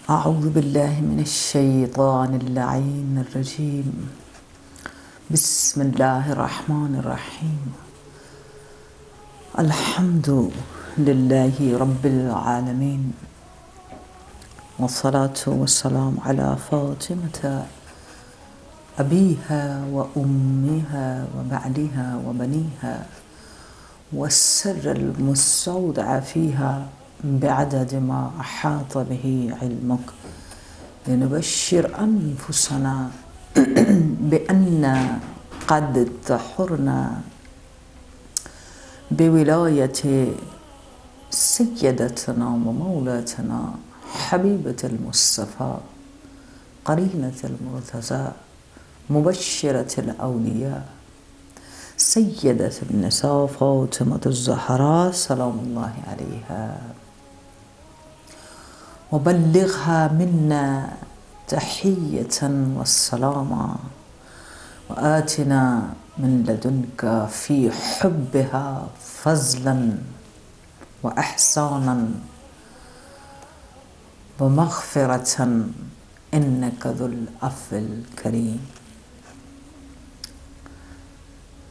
أعوذ بالله من الشيطان اللعين الرجيم. بسم الله الرحمن الرحيم. الحمد لله رب العالمين، والصلاة والسلام على فاطمة أبيها وأمها وبعلها وبنيها والسر المستودع فيها بعدد ما أحاط به علمك، لنبشر أنفسنا بأن قد طهرنا بولاية سيدتنا ومولاتنا حبيبة المصطفى قرينة المرتضى مبشرة الأولياء سيدة النساء فاطمة الزهراء سلام الله عليها، وبلغها منا تحية والسلاما، وآتنا من لدنك في حبها فضلا وإحسانا ومغفرة إنك ذو العفو الكريم۔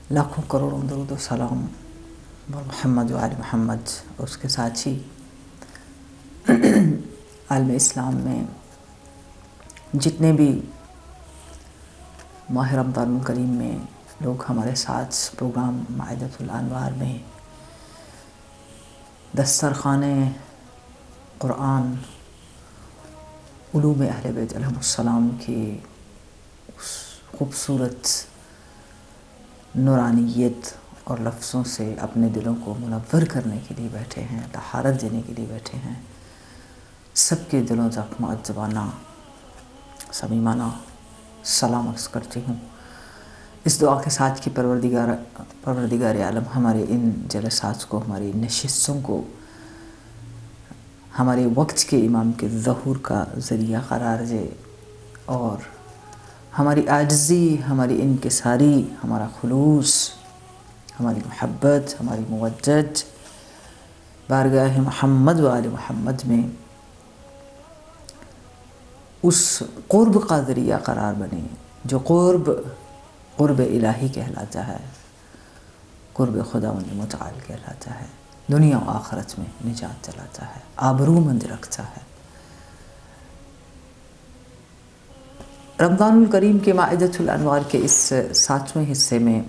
لاکھوں کروڑوں درود و سلام بر محمد و آل محمد اور اس کے ساتھی عالم اسلام میں جتنے بھی ماہ رمضان الکریم میں لوگ ہمارے ساتھ پروگرام مائدۃ الانوار میں دسترخوان قرآن علوم اہل بیت علیہم السلام کی اس خوبصورت نورانیت اور لفظوں سے اپنے دلوں کو منور کرنے کے لیے بیٹھے ہیں، طہارت دینے کے لیے بیٹھے ہیں، سب کے دلوں تک مؤدبانہ صمیمانہ سلام عرض کرتی ہوں، اس دعا کے ساتھ کہ پروردگار عالم ہمارے ان جلسات کو، ہماری نشستوں کو ہمارے وقت کے امام کے ظہور کا ذریعہ قرار دے، اور ہماری عاجزی، ہماری انکساری، ہمارا خلوص، ہماری محبت، ہماری مودت بارگاہ محمد و آل محمد میں اس قرب کا ذریعہ قرار بنے جو قرب الہی کہلاتا ہے، قرب خداوند متعال کہلاتا ہے، دنیا و آخرت میں نجات دلاتا ہے، آبرومند رکھتا ہے۔ رمضان الکریم کے مائدۃ الانوار کے اس 7ویں حصے میں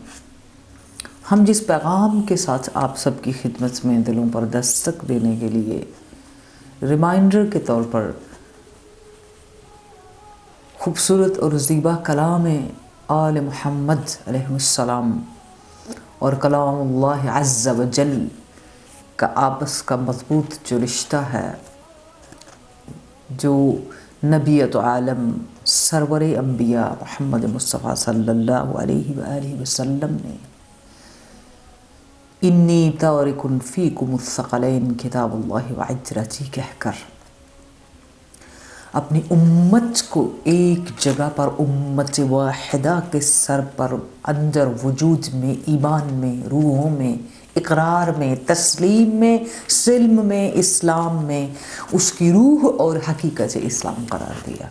ہم جس پیغام کے ساتھ آپ سب کی خدمت میں دلوں پر دستک دینے کے لیے ریمائنڈر کے طور پر خوبصورت اور زیبا کلام آل محمد علیہ السلام اور کلام اللہ عز و جل کا آپس کا مضبوط جو رشتہ ہے، جو نبیت عالم سرور انبیاء محمد مصطفیٰ صلی اللہ علیہ وآلہ وسلم نے انی تارک فیکم الثقلین کتاب اللہ وعترتی کہہ کر اپنی امت کو ایک جگہ پر امت واحدہ کے سر پر اندر وجود میں، ایمان میں، روحوں میں، اقرار میں، تسلیم میں، سلم میں، اسلام میں اس کی روح اور حقیقت اسلام قرار دیا۔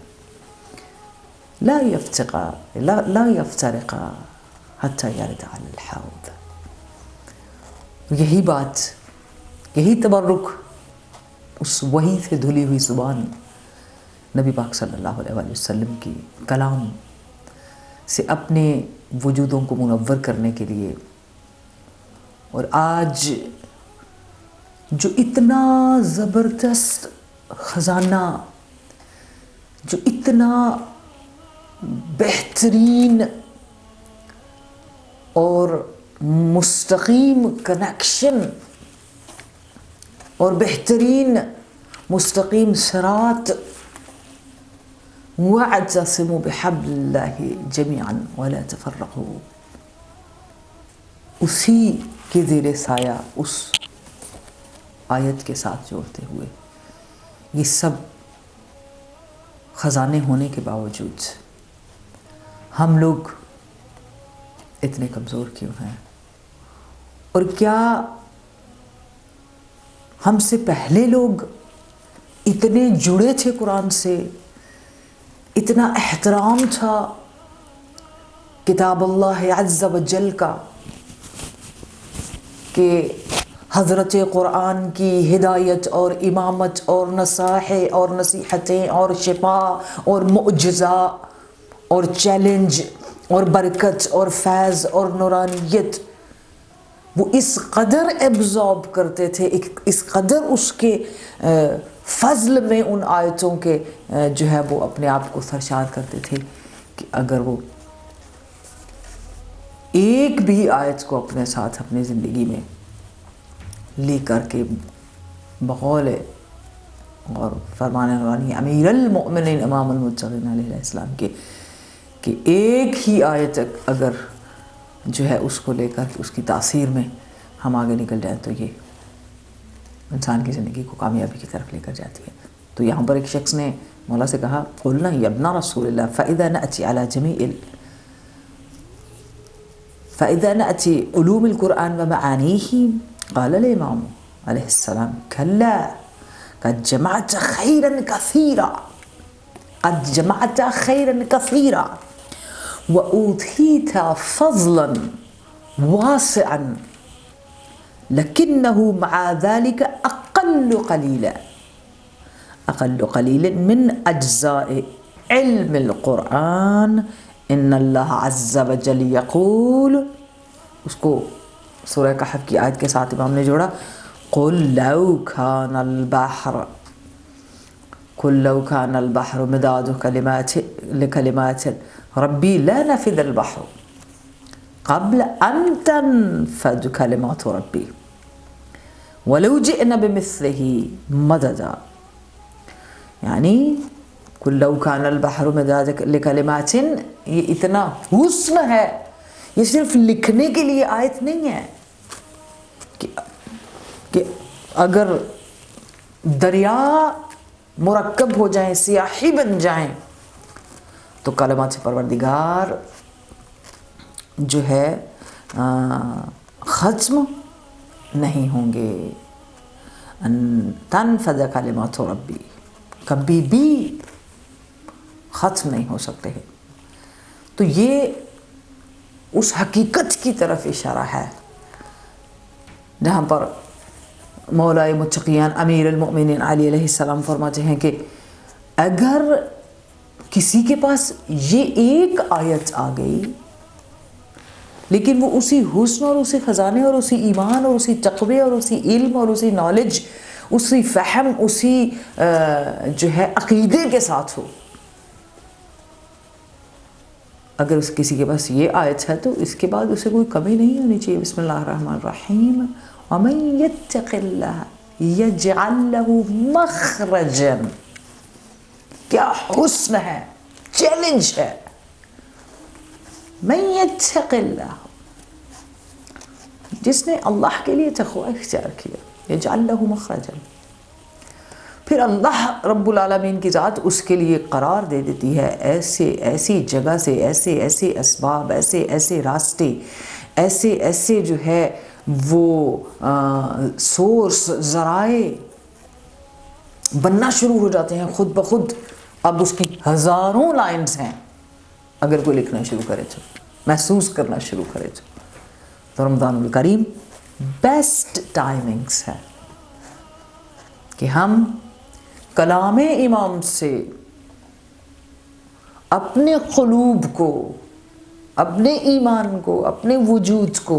لا يفترقا حتی یرد علی الحوض۔ یہی بات، یہی تبرک اس وحی سے دھلی ہوئی زبان نبی پاک صلی اللہ علیہ وآلہ وسلم کی کلام سے اپنے وجودوں کو منور کرنے کے لیے، اور آج جو اتنا زبردست خزانہ، جو اتنا بہترین اور مستقیم کنیکشن اور بہترین مستقیم صراط، وَاعْتَصِمُوا بِحَبْلِ اللَّهِ جَمِيعًا وَلَا تَفَرَّقُوا، اسی کے زیر سایہ اس آیت کے ساتھ جوڑتے ہوئے یہ سب خزانے ہونے کے باوجود ہم لوگ اتنے کمزور کیوں ہیں، اور کیا ہم سے پہلے لوگ اتنے جڑے تھے قرآن سے، اتنا احترام تھا کتاب اللہ عز و جل کا کہ حضرت قرآن کی ہدایت اور امامت اور نصائح اور نصیحتیں اور شفا اور معجزہ اور چیلنج اور برکت اور فیض اور نورانیت وہ اس قدر ایبزارب کرتے تھے، اس قدر اس کے فضل میں ان آیتوں کے جو ہے وہ اپنے آپ کو سرشار کرتے تھے کہ اگر وہ ایک بھی آیت کو اپنے ساتھ اپنی زندگی میں لے کر کے بقول اور فرمان روانی امیر المؤمنین امام المتقین علیہ السلام کے کہ ایک ہی آیت اگر جو ہے اس کو لے کر اس کی تاثیر میں ہم آگے نکل جائیں تو یہ انسان کی زندگی کو کامیابی کی طرف لے کر جاتی ہے. تو یہاں پر ایک شخص نے مولا سے کہا قلنا یا ابن رسول اللہ فإذا نأتي علوم القرآن ومعانيه قال الإمام عليه السلام كلا قد جمعت خيرا كثيرا وأوتيت فضلا واسعا لكنه مع ذلك أقل قليل من أجزاء علم القرآن ان اللہ عز و جل یقول. اس کو سورہ کہف کی آیت کے ساتھ امام نے جوڑا قل لو كان البحر مداد لکلمات ربی لا نفد البحر قبل ان تنفد کلمات ربی ولو جئنا بمثله مددا. یعنی قل لو كان البحر مدادا لکلمات، یہ اتنا حسن ہے، یہ صرف لکھنے کے لیے آیت نہیں ہے کہ اگر دریا مرکب ہو جائیں، سیاہی بن جائیں تو کلمات سے پروردگار جو ہے ختم نہیں ہوں گے. تنفذ کلمات ربی، کبھی بھی ختم نہیں ہو سکتے ہیں. تو یہ اس حقیقت کی طرف اشارہ ہے جہاں پر مولائے متقیان امیر المؤمنین علی علیہ السلام فرماتے ہیں کہ اگر کسی کے پاس یہ ایک آیت آ گئی لیکن وہ اسی حسن اور اسی خزانے اور اسی ایمان اور اسی تقوی اور اسی علم اور اسی نالج، اسی فہم، اسی جو ہے عقیدے کے ساتھ ہو، اگر کسی کے پاس یہ آیت ہے تو اس کے بعد اسے کوئی کمی نہیں ہونی چاہیے. بسم اللہ الرحمن الرحیم ومن یتق اللہ یجعل له مخرجا. کیا حسن ہے، چیلنج ہے. من یتق اللہ، جس نے اللہ کے لیے تقوی اختیار کیا، یجعل له مخرجا، پھر اللہ رب العالمین کی ذات اس کے لیے قرار دے دیتی ہے ایسی جگہ سے، ایسے اسباب، ایسے راستے، ایسے جو ہے وہ سورس، ذرائع بننا شروع ہو جاتے ہیں خود بخود. اب اس کی ہزاروں لائنز ہیں، اگر کوئی لکھنا شروع کرے تو، محسوس کرنا شروع کرے تو رمضان الکریم بیسٹ ٹائمنگز ہے کہ ہم کلام امام سے اپنے قلوب کو، اپنے ایمان کو، اپنے وجود کو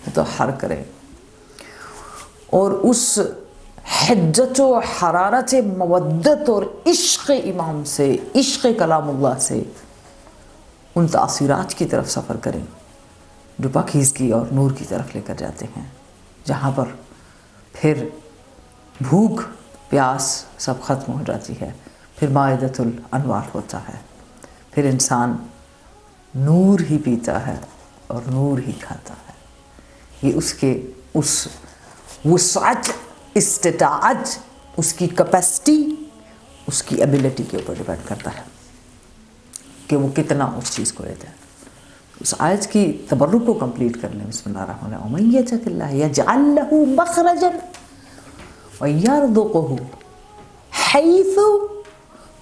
مطہر کریں اور اس حدت و حرارت مودت اور عشق امام سے، عشق کلام اللہ سے ان تاثیرات کی طرف سفر کریں جو پاکیزگی اور نور کی طرف لے کر جاتے ہیں، جہاں پر پھر بھوک پیاس سب ختم ہو جاتی ہے، پھر مائدۃ الانوار ہوتا ہے، پھر انسان نور ہی پیتا ہے اور نور ہی کھاتا ہے. یہ اس کے اس وسعت، استطاعت، اس کی کیپیسٹی، اس کی ایبیلٹی کے اوپر ڈیپینڈ کرتا ہے کہ وہ کتنا اس چیز کو لیتا ہے. اس آیت کی تبرک کو کمپلیٹ کر لیں. بسم اللہ الرحمن الرحیم ومن یتق اللہ یجعل له مخرجا وَيَرْضُقُهُ حیث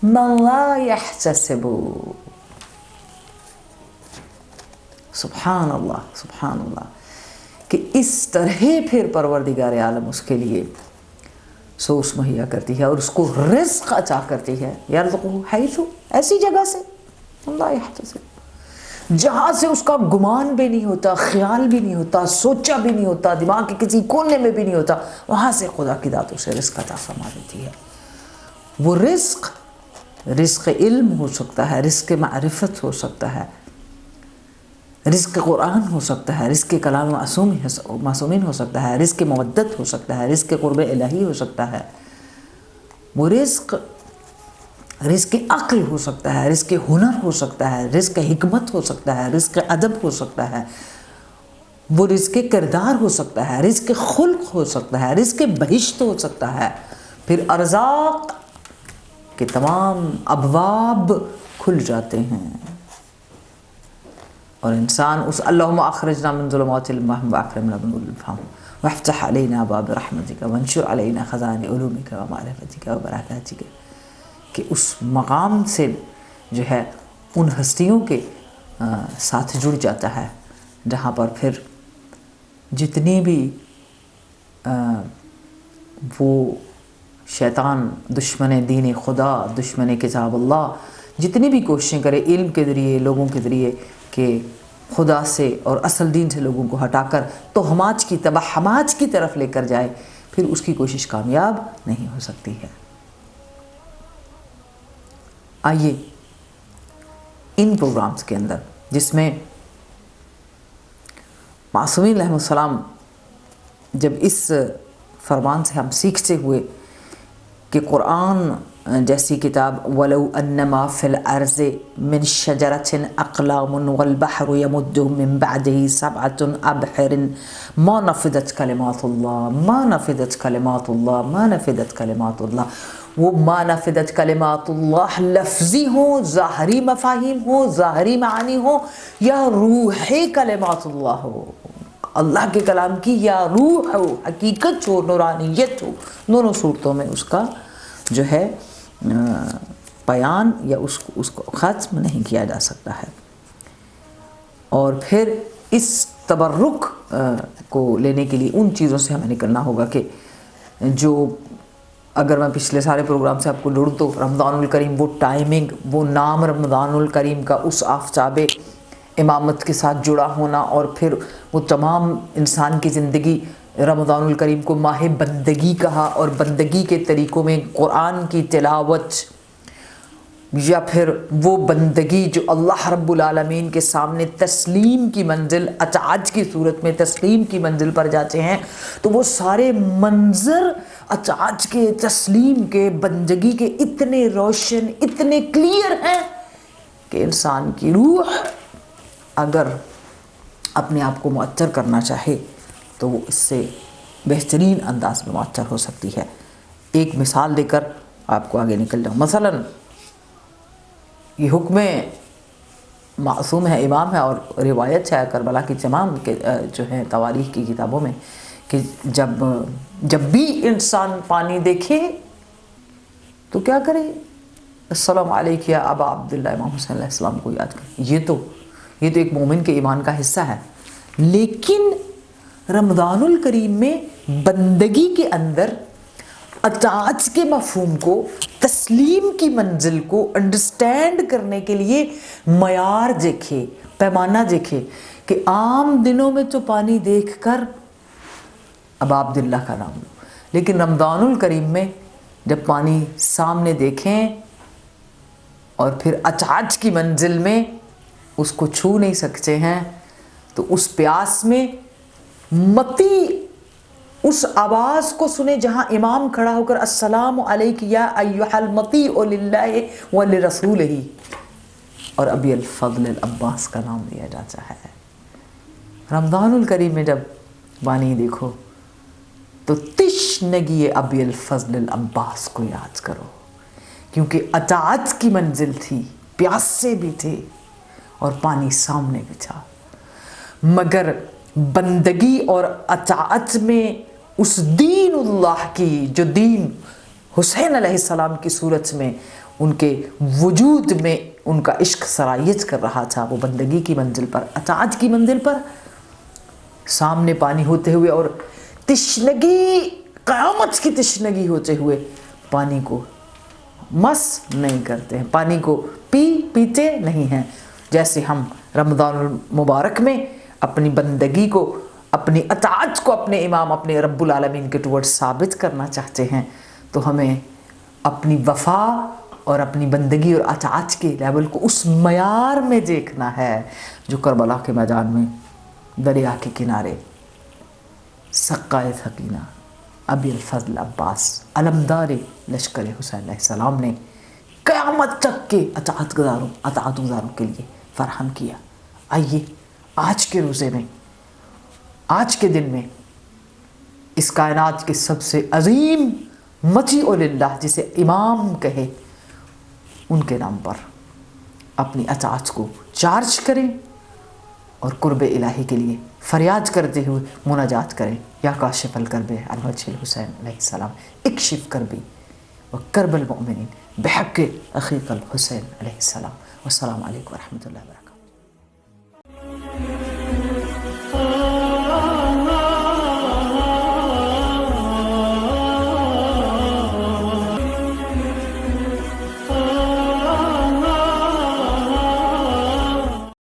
من لا یحتسب. سبحان اللہ کہ اس طرح پھر پروردگار عالم اس کے لیے سورس مہیا کرتی ہے اور اس کو رزق عطا کرتی ہے. یرزقہ حیث، ایسی جگہ سے لا یحتسب، جہاں سے اس کا گمان بھی نہیں ہوتا، خیال بھی نہیں ہوتا، سوچا بھی نہیں ہوتا، دماغ کے کسی کونے میں بھی نہیں ہوتا، وہاں سے خدا کی ذات اسے رزق عطا فرما دیتی ہے. وہ رزق علم ہو سکتا ہے، رزق معرفت ہو سکتا ہے، رزق قرآن ہو سکتا ہے، رزق کلام معصومین ہو سکتا ہے، رزق مودت ہو سکتا ہے، رزق قرب الہی ہو سکتا ہے. وہ رزق عقل ہو سکتا ہے، رزق ہنر ہو سکتا ہے، رزق حکمت ہو سکتا ہے، رزق ادب ہو سکتا ہے، وہ رزق کردار ہو سکتا ہے، رزق خلق ہو سکتا ہے، رزق بہشت ہو سکتا ہے. پھر ارزاق کے تمام ابواب کھل جاتے ہیں اور انسان اس اللہم اخرجنا من ظلمات الوہم واکرمنا بنور الفہم وافتح علینا باب رحمتک وانشر علینا خزائن علومک ومعرفتک وبرکاتک، کہ اس مقام سے جو ہے ان ہستیوں کے ساتھ جڑ جاتا ہے جہاں پر پھر جتنی بھی وہ شیطان دشمن دین خدا، دشمن کتاب اللہ، جتنی بھی کوششیں کرے علم کے ذریعے، لوگوں کے ذریعے کہ خدا سے اور اصل دین سے لوگوں کو ہٹا کر توہمات کی توہمات کی طرف لے کر جائے، پھر اس کی کوشش کامیاب نہیں ہو سکتی ہے. آئیے ان پروگرامز کے اندر جس میں معصومین علیہ السلام جب اس فرمان سے ہم سیکھتے ہوئے کہ قرآن جیسی کتاب وَلَوْ أَنَّمَا فِي الْأَرْضِ مِنْ شَجَرَةٍ أَقْلَامٌ وَالْبَحْرُ يَمُدُّهُ مِنْ بَعْدِهِ سَبْعَةٌ أَبْحُرٌ مَا نَفِدَتْ كَلِمَاتُ اللَّهِ مَا نَفِدَتْ كَلِمَاتُ اللَّهِ مَا نَفِدَتْ كَلِمَاتُ اللَّهِ. وہ ما نفدت کلمات اللہ لفظی ہوں، ظاہری مفاہیم ہوں، ظاہری معانی ہوں، یا روحی کلمات اللہ ہو، اللہ کے کلام کی یا روح ہو، حقیقت ہو، نورانیت ہو، دونوں صورتوں میں اس کا جو ہے بیان یا اس کو ختم نہیں کیا جا سکتا ہے. اور پھر اس تبرک کو لینے کے لیے ان چیزوں سے ہمیں نکلنا ہوگا کہ جو اگر میں پچھلے سارے پروگرام سے آپ کو لڑوں تو رمضان الکریم، وہ ٹائمنگ، وہ نام رمضان الکریم کا، اس آفتاب امامت کے ساتھ جڑا ہونا، اور پھر وہ تمام انسان کی زندگی، رمضان الکریم کو ماہ بندگی کہا، اور بندگی کے طریقوں میں قرآن کی تلاوت، یا پھر وہ بندگی جو اللہ رب العالمین کے سامنے تسلیم کی منزل، اطاعت کی صورت میں تسلیم کی منزل پر جاتے ہیں، تو وہ سارے منظر اطاعت کے، تسلیم کے، بندگی کے اتنے روشن، اتنے کلیئر ہیں کہ انسان کی روح اگر اپنے آپ کو معطر کرنا چاہے تو وہ اس سے بہترین انداز میں معطر ہو سکتی ہے. ایک مثال دے کر آپ کو آگے نکل جاؤں. مثلاً یہ حکم معصوم ہے، امام ہے، اور روایت ہے کربلا کی تمام جو ہے تواریخ کی کتابوں میں کہ جب بھی انسان پانی دیکھے تو کیا کرے؟ السلام علیکم یا ابا عبداللہ، امام حسین علیہ السلام کو یاد کرے. یہ تو ایک مومن کے ایمان کا حصہ ہے. لیکن رمضان الکریم میں بندگی کے اندر اطاعت کے مفہوم کو، تسلیم کی منزل کو انڈرسٹینڈ کرنے کے لیے معیار دیکھے، پیمانہ دیکھے کہ عام دنوں میں تو پانی دیکھ کر ابا عبداللہ کا نام لو، لیکن رمضان الکریم میں جب پانی سامنے دیکھیں اور پھر اطاعت کی منزل میں اس کو چھو نہیں سکتے ہیں، تو اس پیاس میں متی اس آواز کو سنے جہاں امام کھڑا ہو کر السلام علیک یا ایھا المطیع للہ ولرسولہ، اور ابی الفضل العباس کا نام لیا جاتا ہے. رمضان الکریم میں جب پانی دیکھو تو تشنگی ابی الفضل العباس کو یاد کرو، کیونکہ اطاعت کی منزل تھی، پیاسے بھی تھے اور پانی سامنے بھی تھا. مگر بندگی اور اطاعت میں اس دین اللہ کی، جو دین حسین علیہ السلام کی صورت میں ان کے وجود میں ان کا عشق سرایت کر رہا تھا، وہ بندگی کی منزل پر، اطاعت کی منزل پر، سامنے پانی ہوتے ہوئے اور تشنگی، قیامت کی تشنگی ہوتے ہوئے پانی کو مس نہیں کرتے ہیں، پانی کو پیتے نہیں ہیں۔ جیسے ہم رمضان المبارک میں اپنی بندگی کو، اپنی اطاعت کو اپنے امام، اپنے رب العالمین کے ٹورڈ ثابت کرنا چاہتے ہیں، تو ہمیں اپنی وفا اور اپنی بندگی اور اطاعت کے لیول کو اس معیار میں دیکھنا ہے جو کربلا کے میدان میں دریا کے کنارے سقائے سکینہ ابی الفضل عباس علمدار لشکر حسین علیہ السلام نے قیامت تک کے اطاعت گزاروں کے لیے فراہم کیا۔ آئیے آج کے روزے میں، آج کے دن میں، اس کائنات کے سب سے عظیم مطیع للہ جسے امام کہے، ان کے نام پر اپنی اطاعت کو چارج کریں اور قرب الہی کے لیے فریاد کرتے ہوئے مناجات کریں، یا کاشف الکرب عن وجہ الحسین علیہ السلام اکشف کربی وکرب المؤمنین بحق اخیک الحسین علیہ السلام۔ والسلام علیکم ورحمۃ اللہ وبرکاتہ۔